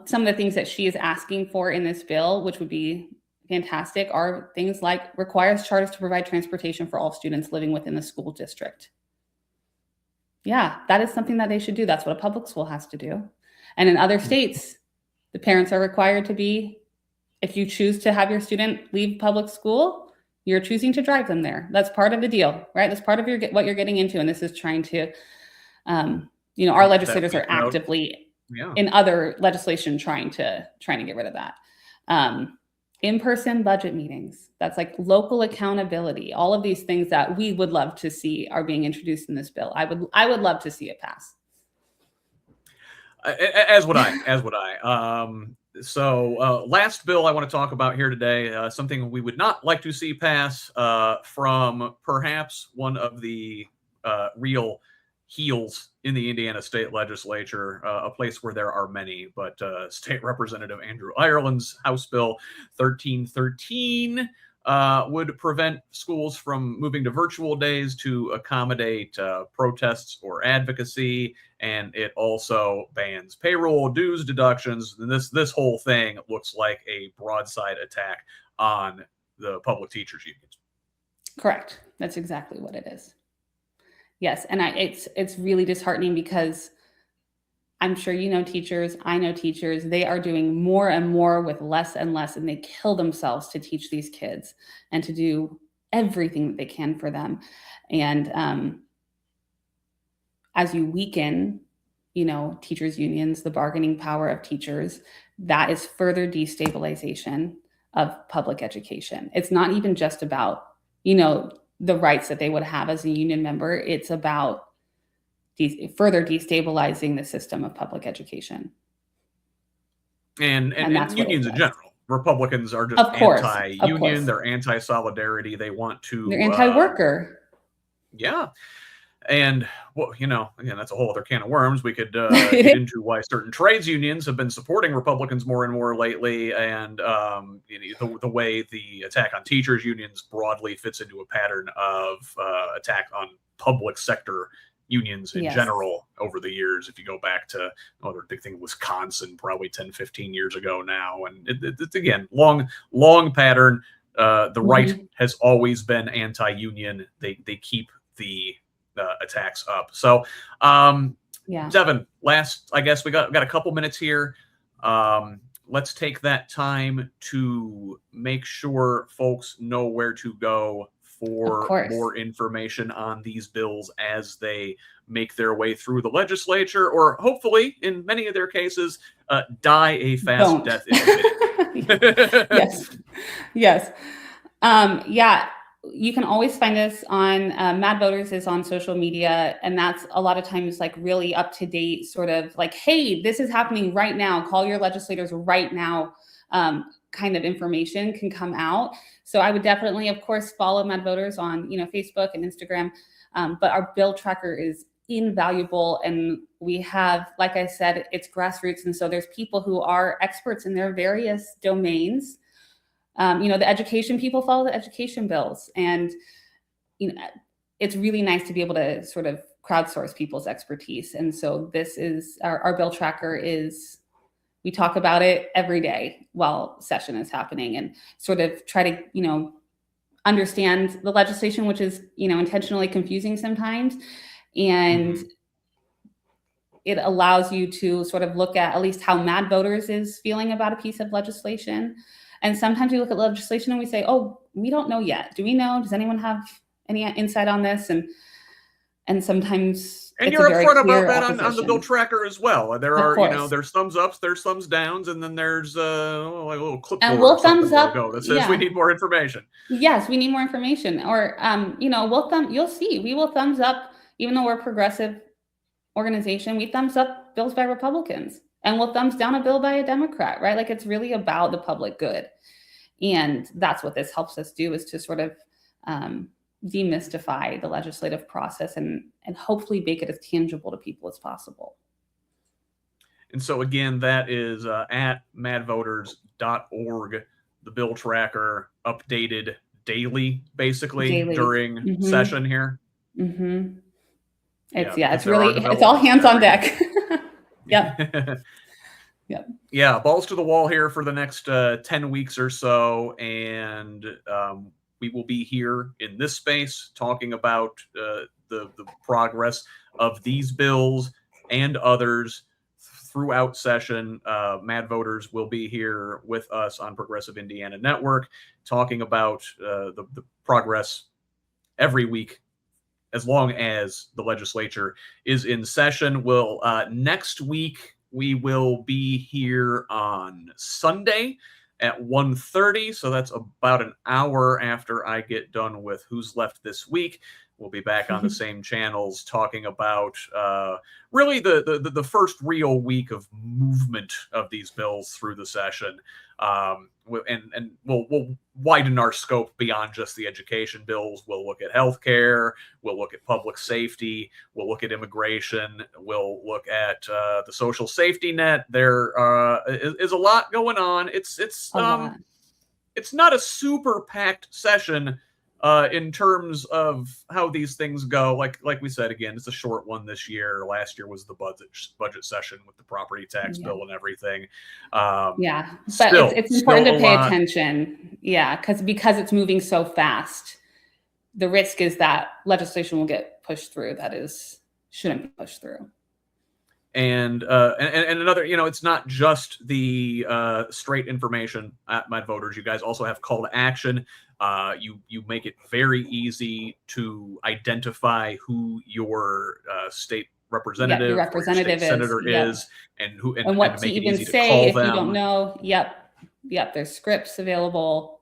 some of the things that she is asking for in this bill, which would be fantastic, are things like requires charters to provide transportation for all students living within the school district. Yeah, that is something that they should do. That's what a public school has to do. And in other states, the parents are required to be, if you choose to have your student leave public school, you're choosing to drive them there. That's part of the deal, right? That's part of what you're getting into. And this is trying to, our legislators are actively in other legislation trying to get rid of that. In-person budget meetings, that's like local accountability. All of these things that we would love to see are being introduced in this bill. I would love to see it pass. As would I. So last bill I want to talk about here today, something we would not like to see pass from perhaps one of the real heels in the Indiana state legislature, a place where there are many, but State Representative Andrew Ireland's House Bill 1313 would prevent schools from moving to virtual days to accommodate protests or advocacy, and it also bans payroll, dues deductions. And this whole thing looks like a broadside attack on the public teachers unions. Correct. That's exactly what it is. Yes, and it's really disheartening because I'm sure teachers, I know teachers, they are doing more and more with less and less, and they kill themselves to teach these kids and to do everything that they can for them. And as you weaken, teachers' unions, the bargaining power of teachers, that is further destabilization of public education. It's not even just about, the rights that they would have as a union member. It's about further destabilizing the system of public education. And unions in general. Republicans are just anti-union. They're anti-solidarity. They want to... They're anti-worker. Yeah. And, well, again, that's a whole other can of worms. We could get into why certain trades unions have been supporting Republicans more and more lately, and the way the attack on teachers unions broadly fits into a pattern of attack on public sector unions in Yes. general over the years. If you go back to another big thing, Wisconsin, probably 10, 15 years ago now. And it's, again, long pattern. The right has always been anti-union. They keep the attacks up. So, Devon, I guess we got a couple minutes here. Let's take that time to make sure folks know where to go for more information on these bills as they make their way through the legislature, or hopefully, in many of their cases, die a fast death in committee. Yes. You can always find us on MADVoters is on social media, and that's a lot of times like really up to date, sort of like, hey, this is happening right now. Call your legislators right now. Kind of information can come out. So I would definitely, of course, follow MADVoters on Facebook and Instagram. But our bill tracker is invaluable, and we have, like I said, it's grassroots, and so there's people who are experts in their various domains. The education people follow the education bills, and it's really nice to be able to sort of crowdsource people's expertise. And so this is our bill tracker is. We talk about it every day while session is happening, and sort of try to understand the legislation, which is intentionally confusing sometimes, and it allows you to sort of look at least how MADVoters is feeling about a piece of legislation. And sometimes we look at legislation and we say, oh, we don't know yet. Do we know? Does anyone have any insight on this? And sometimes and you're upfront about that on the bill tracker as well. There are there's thumbs ups, there's thumbs downs, and then there's like a little clipboard and we'll thumbs up that says we need more information. Yes, we need more information. Or you'll see we will thumbs up, even though we're a progressive organization, we thumbs up bills by Republicans, and we'll thumbs down a bill by a Democrat, right? Like, it's really about the public good. And that's what this helps us do, is to sort of demystify the legislative process and hopefully make it as tangible to people as possible. And so, again, that is at madvoters.org, the bill tracker, updated daily, basically, during session here. It's all hands on deck. Yep. Yeah, balls to the wall here for the next 10 weeks or so, and we will be here in this space talking about the progress of these bills and others throughout session. MADVoters will be here with us on Progressive Indiana Network talking about the progress every week, as long as the legislature is in session. Next week, we will be here on Sunday at 1:30. So that's about an hour after I get done with Who's Left This Week. We'll be back on the same channels talking about really the first real week of movement of these bills through the session. And we'll widen our scope beyond just the education bills. We'll look at healthcare. We'll look at public safety. We'll look at immigration. We'll look at the social safety net. There is a lot going on. It's not a super packed session in terms of how these things go. Like we said, again, it's a short one this year. Last year was the budget session with the property tax bill and everything. But it's important to pay attention. Yeah, because it's moving so fast. The risk is that legislation will get pushed through that shouldn't be pushed through. And another, it's not just the straight information at MADVoters. You guys also have call to action. You make it very easy to identify who your state representative, or state senator is, and what to even say if you don't know. Yep. There's scripts available.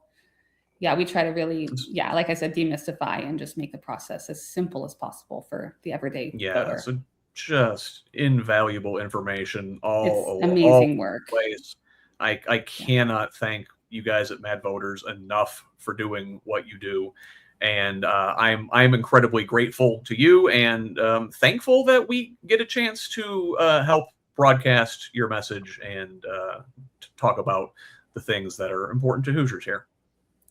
Yeah, we try to really, like I said, demystify and just make the process as simple as possible for the everyday voter. So just invaluable information. It's amazing work. I cannot thank you guys at MADVoters enough for doing what you do. And I'm incredibly grateful to you, and thankful that we get a chance to help broadcast your message and to talk about the things that are important to Hoosiers here.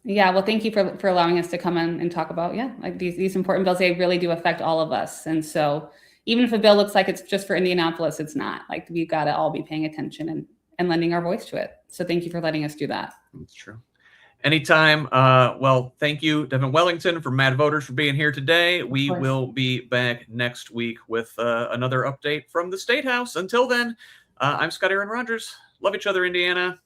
Yeah, well, thank you for allowing us to come in and talk about, like these important bills. They really do affect all of us. And so even if a bill looks like it's just for Indianapolis, it's not. Like, we've got to all be paying attention and lending our voice to it. So thank you for letting us do that. That's true. Anytime. Well, thank you, Devon Wellington from Mad Voters, for being here today. We will be back next week with another update from the Statehouse. Until then, I'm Scott Aaron Rogers. Love each other, Indiana.